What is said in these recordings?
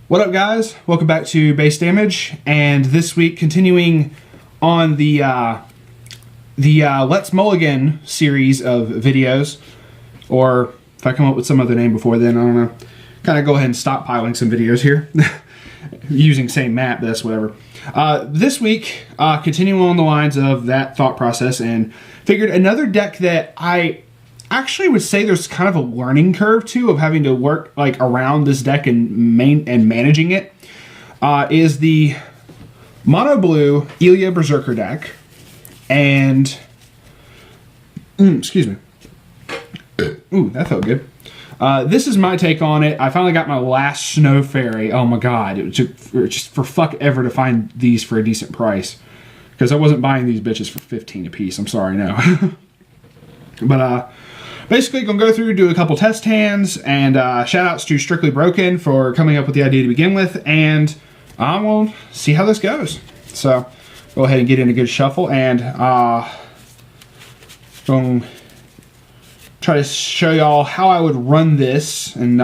What up, guys? Welcome back to Base Damage, and this week continuing on the Let's Mulligan series of videos, or if I come up with some other name before then, I don't know. Kind of go ahead and stockpiling some videos here, using same map, that's whatever. This week, continuing on the lines of that thought process, and figured another deck that I actually would say there's kind of a learning curve too of having to work like around this deck and managing it, is the mono blue Illya Berserker deck. And excuse me. Ooh, that felt good. This is my take on it. I finally got my last Snow Fairy. Oh my god, it took just for fuck ever to find these for a decent price, because I wasn't buying these bitches for 15 a piece. I'm sorry, no. But basically, gonna go through, do a couple test hands, and shout outs to StrictlyBroken for coming up with the idea to begin with, and we'll see how this goes. So, go ahead and get in a good shuffle, and gonna try to show y'all how I would run this in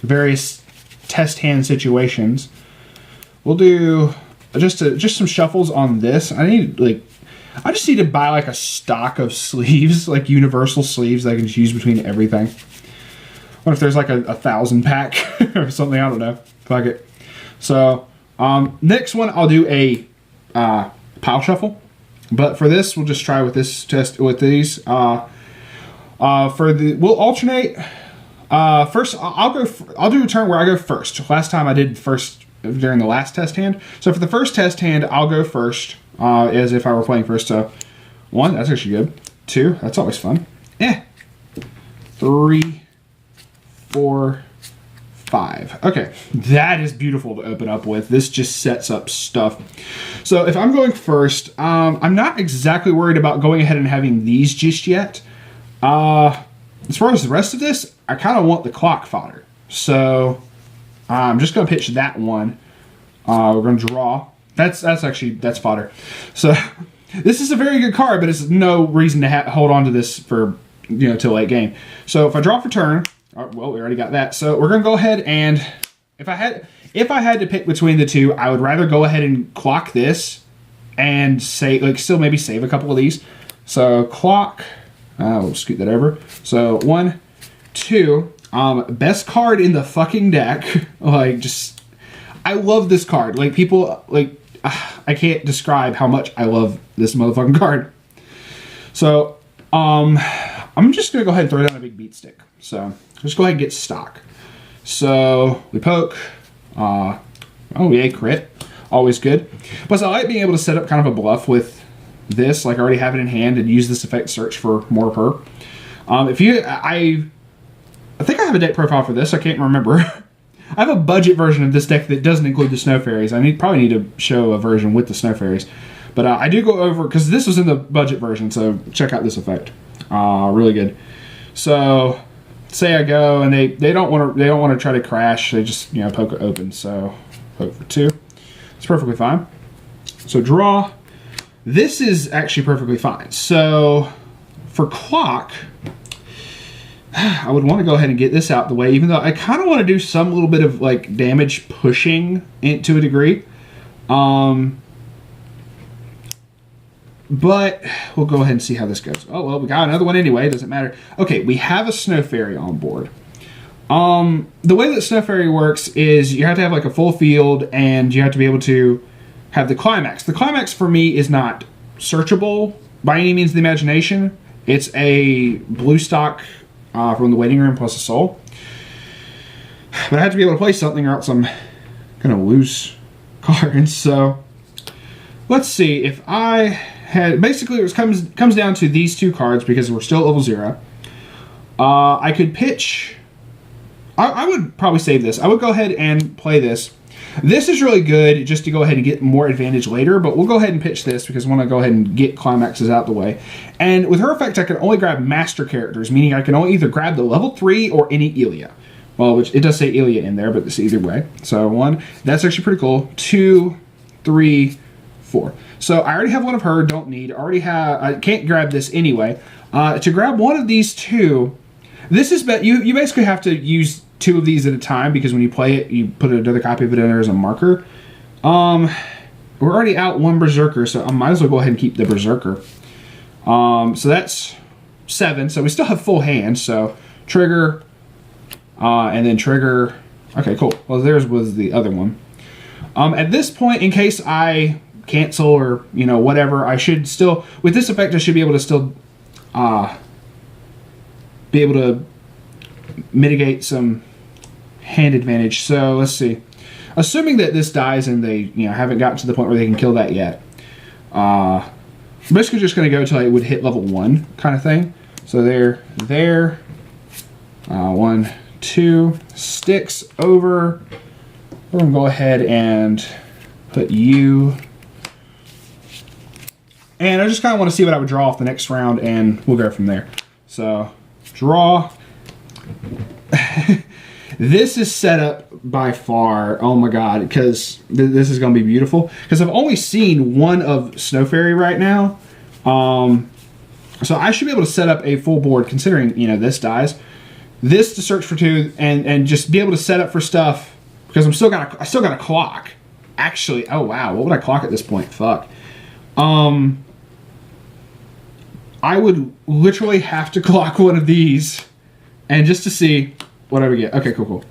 various test hand situations. We'll do just some shuffles on this. I just need to buy like a stock of sleeves, like universal sleeves that I can just use between everything. What if there's like a 1,000 pack or something? I don't know. Fuck it. So next one I'll do a pile shuffle, but for this we'll just try with this test with these. We'll alternate. First I'll do a turn where I go first. Last time I did first during the last test hand. So for the first test hand I'll go first. As if I were playing first. So 1, that's actually good. 2, that's always fun. 3, 4, 5. Okay, that is beautiful to open up with. This just sets up stuff. So if I'm going first, I'm not exactly worried about going ahead and having these just yet. As far as the rest of this, I kind of want the clock fodder. So I'm just going to pitch that one. We're going to draw. That's fodder. So this is a very good card, but it's no reason to hold on to this for till late game. So if I draw for turn, well, we already got that. So we're gonna go ahead, and if I had to pick between the two, I would rather go ahead and clock this and still maybe save a couple of these. So clock. We'll scoot that over. So 1, 2. Best card in the fucking deck. I love this card. I can't describe how much I love this motherfucking card. So, I'm just going to go ahead and throw down a big beat stick. So, just go ahead and get stock. So, we poke. Oh, yeah, crit. Always good. Plus, I like being able to set up kind of a bluff with this. Like, I already have it in hand and use this effect search for more of her. I think I have a deck profile for this. I can't remember. I have a budget version of this deck that doesn't include the Snow Fairies. I probably need to show a version with the Snow Fairies. But I do go over, because this was in the budget version, so check out this effect. Really good. So, say I go, and they don't want to try to crash. They just, poke it open. So, poke for 2. It's perfectly fine. So, draw. This is actually perfectly fine. So, for clock, I would want to go ahead and get this out the way, even though I kind of want to do some little bit of damage pushing to a degree. But we'll go ahead and see how this goes. Oh, well, we got another one anyway. It doesn't matter. Okay, we have a Snow Fairy on board. The way that Snow Fairy works is you have to have a full field, and you have to be able to have the climax. The climax for me is not searchable by any means of the imagination. It's a blue stock from the waiting room plus a soul. But I have to be able to play something, or else I'm going to lose cards. So let's see. If I had... Basically, it comes down to these two cards, because we're still level 0. I could pitch... I would probably save this. I would go ahead and play this. This is really good just to go ahead and get more advantage later, but we'll go ahead and pitch this because I want to go ahead and get climaxes out the way. And with her effect, I can only grab master characters, meaning I can only either grab the level 3 or any Illya. Well, which it does say Illya in there, but it's either way. So 1, that's actually pretty cool. 2, 3, 4. So I already have one of her, don't need. I can't grab this anyway. To grab one of these two, this is you basically have to use 2 of these at a time, because when you play it, you put another copy of it in there as a marker. We're already out 1 Berserker, so I might as well go ahead and keep the Berserker. So that's 7. So we still have full hand. So trigger, and then trigger. Okay, cool. Well, theirs was the other one. At this point, in case I cancel or, you know, whatever, I should still, with this effect, I should be able to still be able to mitigate some hand advantage. So let's see. Assuming that this dies and they, you know, haven't gotten to the point where they can kill that yet, I'm basically just going to go until it would hit level 1 kind of thing. So there, 1, 2, sticks over. We're going to go ahead and put you. And I just kind of want to see what I would draw off the next round, and we'll go from there. So, draw. This is set up by far, oh my god, because this is going to be beautiful. Because I've only seen 1 of Snow Fairy right now. So I should be able to set up a full board, considering, you know, this dies. This to search for 2, and just be able to set up for stuff, because I still got a clock. Actually, oh wow, what would I clock at this point? Fuck. I would literally have to clock 1 of these, and just to see what I would get. Okay, cool.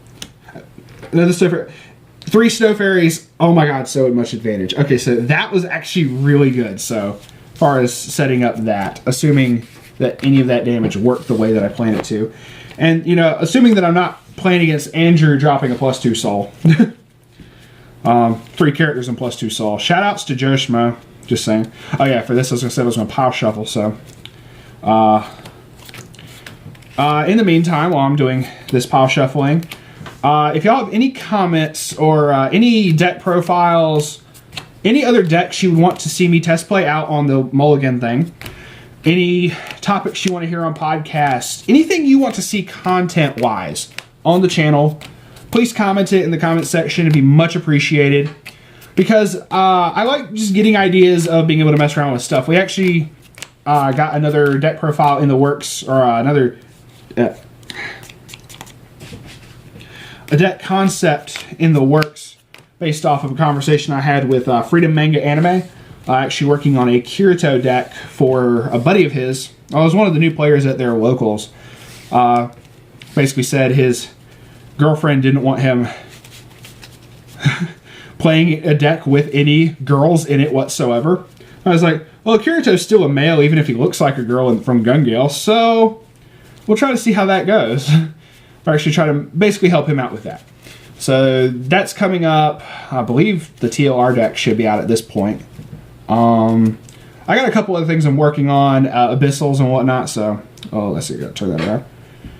Another Snow Fairy. 3 Snow Fairies. Oh my god, so much advantage. Okay, so that was actually really good. So, as far as setting up that, assuming that any of that damage worked the way that I planned it to. And, you know, assuming that I'm not playing against Andrew dropping a +2 soul. 3 characters and +2 soul. Shoutouts to Joe Schmo. Just saying. Oh yeah, for this I was going to say I was going to pile shuffle, so. In the meantime, while I'm doing this pile shuffling, if y'all have any comments or any deck profiles, any other decks you would want to see me test play out on the Mulligan thing, any topics you want to hear on podcasts, anything you want to see content-wise on the channel, please comment it in the comment section. It'd be much appreciated. Because I like just getting ideas of being able to mess around with stuff. We actually got another deck profile in the works, or another a deck concept in the works based off of a conversation I had with Freedom Manga Anime. Actually working on a Kirito deck for a buddy of his. I was one of the new players at their locals. Basically said his girlfriend didn't want him playing a deck with any girls in it whatsoever. I was like, well, Kirito's still a male even if he looks like a girl from Gun Gale, so we'll try to see how that goes. I actually try to basically help him out with that. So that's coming up. I believe the TLR deck should be out at this point. I got a couple other things I'm working on, abyssals and whatnot, so, oh, let's see, I gotta turn that around.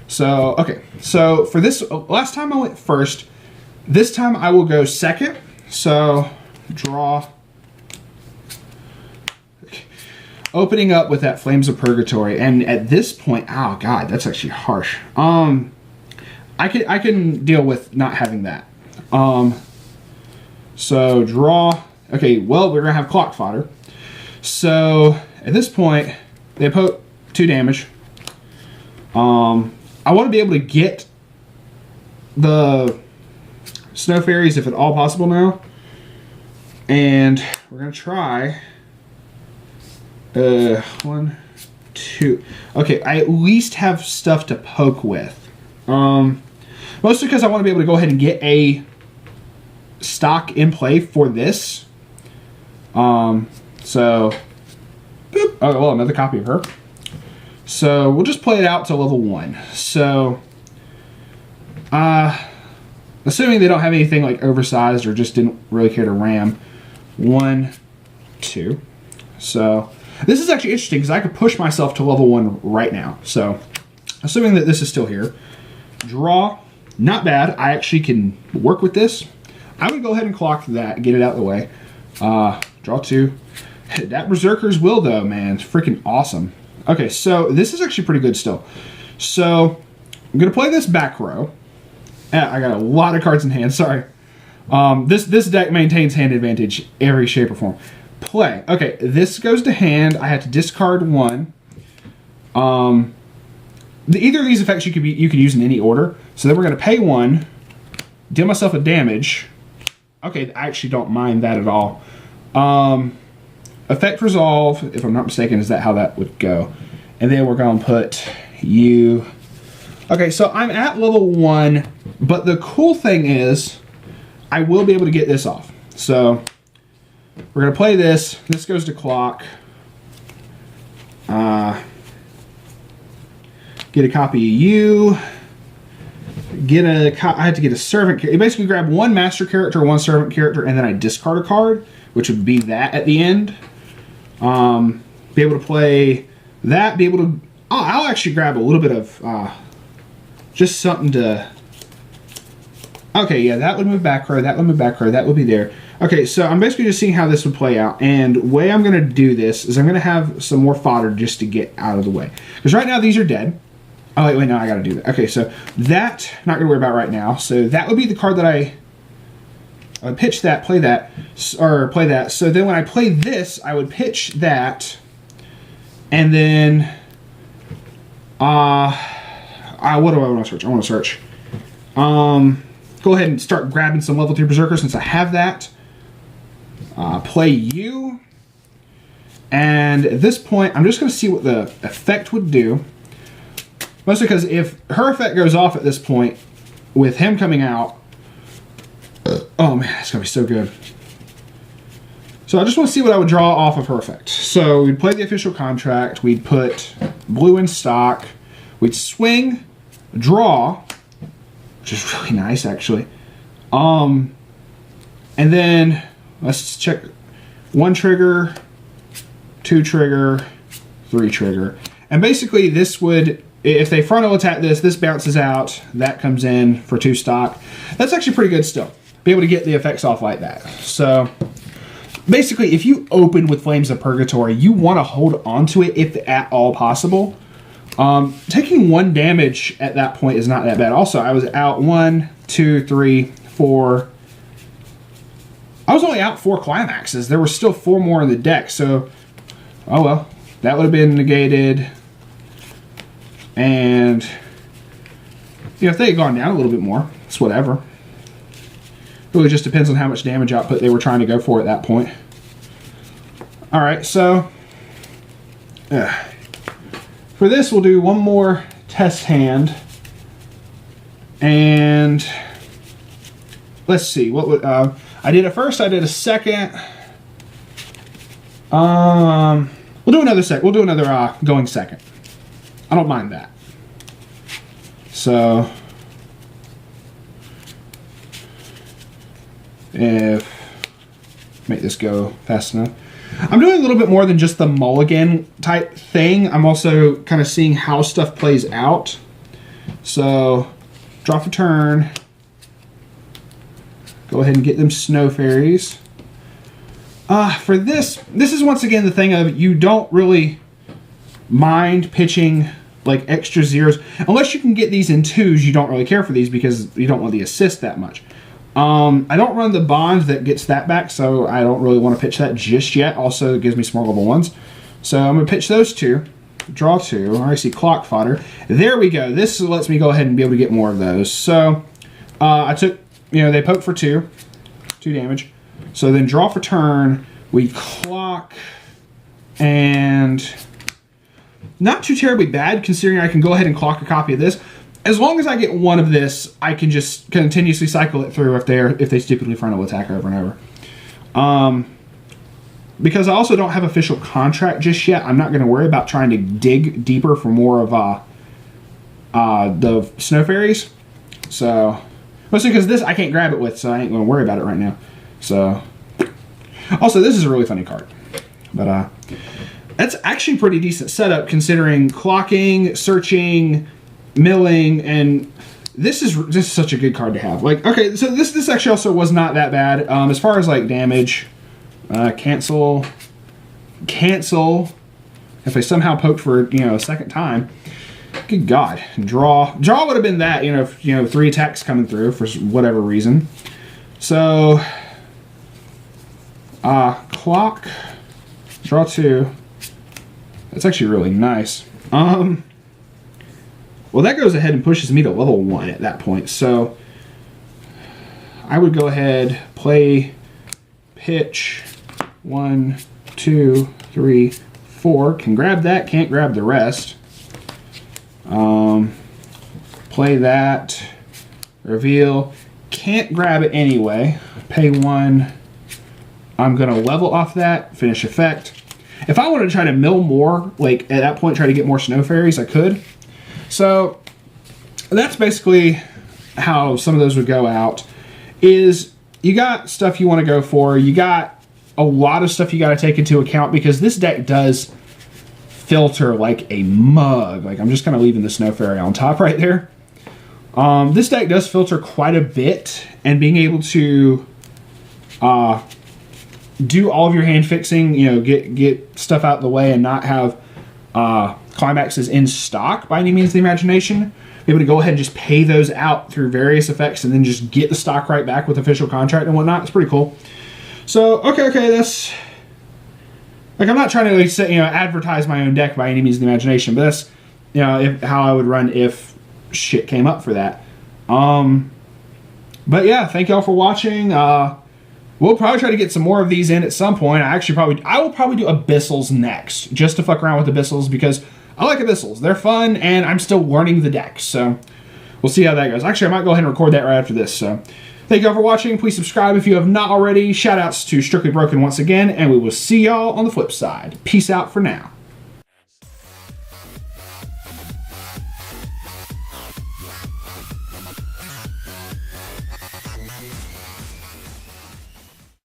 So, okay, so for this, last time I went first, this time I will go second, so, draw, opening up with that Flames of Purgatory, and at this point, oh god, that's actually harsh. I can deal with not having that. So, draw. Okay, well, we're going to have clock fodder. So, at this point, they put 2 damage. I want to be able to get the Snow Fairies if at all possible now. And we're going to try 1, 2. Okay, I at least have stuff to poke with. Mostly because I want to be able to go ahead and get a stock in play for this. So, boop. Oh, well, another copy of her. So, we'll just play it out to level 1. So, assuming they don't have anything like oversized or just didn't really care to ram. 1, 2. So, this is actually interesting because I could push myself to level 1 right now. So, assuming that this is still here. Draw. Not bad. I actually can work with this. I would go ahead and clock that, get it out of the way. Draw 2. That Berserker's Will, though, man, it's freaking awesome. Okay, so this is actually pretty good still. So, I'm going to play this back row. I got a lot of cards in hand, sorry. This deck maintains hand advantage every shape or form. Play. Okay, this goes to hand. I have to discard 1. Either of these effects you can use in any order. So then we're going to pay 1, deal myself a damage. Okay, I actually don't mind that at all. Effect resolve, if I'm not mistaken, is that how that would go? And then we're going to put you. Okay, so I'm at level 1, but the cool thing is I will be able to get this off. So we're going to play this. This goes to clock. Get a copy of you. I had to get a servant character. You basically grab 1 master character, 1 servant character, and then I discard a card, which would be that at the end. Be able to play that. Be able to. Oh, I'll actually grab a little bit of just something to. Okay, yeah, that would move back row. That would move back row. That would be there. Okay, so I'm basically just seeing how this would play out. And the way I'm going to do this is I'm going to have some more fodder just to get out of the way. Because right now these are dead. Oh, wait, no, I got to do that. Okay, so that, not going to worry about right now. So that would be the card that I would pitch that, play that, or play that. So then when I play this, I would pitch that. And then, what do I want to search? I want to search. Go ahead and start grabbing some level 3 Berserker since I have that. Play you. And at this point, I'm just going to see what the effect would do. Mostly because if her effect goes off at this point, with him coming out, oh man, it's going to be so good. So I just want to see what I would draw off of her effect. So we'd play the official contract, we'd put blue in stock, we'd swing, draw, which is really nice actually. And then let's check 1 trigger, 2 trigger, 3 trigger. And basically this would, if they frontal attack this bounces out, that comes in for 2 stock. That's actually pretty good still. Be able to get the effects off like that. So basically if you open with Flames of Purgatory, you want to hold on to it if at all possible. Taking 1 damage at that point is not that bad. Also, I was out 1, 2, 3, 4. I was only out 4 climaxes. There were still 4 more in the deck, so oh well. That would have been negated. And you know, if they had gone down a little bit more, it's whatever. Really just depends on how much damage output they were trying to go for at that point. Alright, so for this we'll do 1 more test hand. And let's see, what would I did a first, I did a second. We'll do another second. We'll do another going second. I don't mind that. So if make this go fast enough. I'm doing a little bit more than just the mulligan type thing. I'm also kind of seeing how stuff plays out. So draw for turn. Go ahead and get them snow fairies. For this is once again the thing of you don't really mind pitching like extra zeros. Unless you can get these in 2s, you don't really care for these because you don't want the assist that much. I don't run the bond that gets that back, so I don't really want to pitch that just yet. Also, it gives me small level 1s. So I'm going to pitch those 2. Draw 2. I already see clock fodder. There we go. This lets me go ahead and be able to get more of those. So I took, you know, they poke for 2 damage. So then draw for turn. We clock and not too terribly bad considering I can go ahead and clock a copy of this. As long as I get 1 of this, I can just continuously cycle it through if they stupidly frontal attack over and over. Because I also don't have official contract just yet, I'm not going to worry about trying to dig deeper for more of the snow fairies. So mostly because this I can't grab it with, so I ain't going to worry about it right now. So also this is a really funny card, but that's actually pretty decent setup considering clocking, searching, milling, and this is just such a good card to have. Like, okay, so this actually also was not that bad. As far as like damage, cancel. If I somehow poked for, you know, a second time, good God, draw would have been that, you know, if, you know, 3 attacks coming through for whatever reason. So, clock, draw 2. That's actually really nice. Well, that goes ahead and pushes me to level 1 at that point. So I would go ahead, play, pitch, 1, 2, 3, 4. Can grab that, can't grab the rest. Play that, reveal, can't grab it anyway. Pay 1. I'm gonna level off that, finish effect. If I wanted to try to mill more, like at that point try to get more snow fairies, I could. So that's basically how some of those would go out. Is you got stuff you want to go for, you got a lot of stuff you got to take into account, because this deck does filter like a mug. Like, I'm just kind of leaving the snow fairy on top right there. This deck does filter quite a bit, and being able to do all of your hand fixing, you know, get stuff out of the way and not have climaxes in stock by any means of the imagination. Be able to go ahead and just pay those out through various effects and then just get the stock right back with official contract and whatnot. It's pretty cool. So, okay, that's... Like, I'm not trying to, like, say, you know, advertise my own deck by any means of the imagination, but that's, you know, how I would run if shit came up for that. But yeah, thank y'all for watching. We'll probably try to get some more of these in at some point. I will probably do Abyssals next, just to fuck around with Abyssals, because I like Abyssals. They're fun, and I'm still learning the deck, so we'll see how that goes. Actually, I might go ahead and record that right after this, so thank y'all for watching. Please subscribe if you have not already. Shoutouts to Strictly Broken once again, and we will see y'all on the flip side. Peace out for now.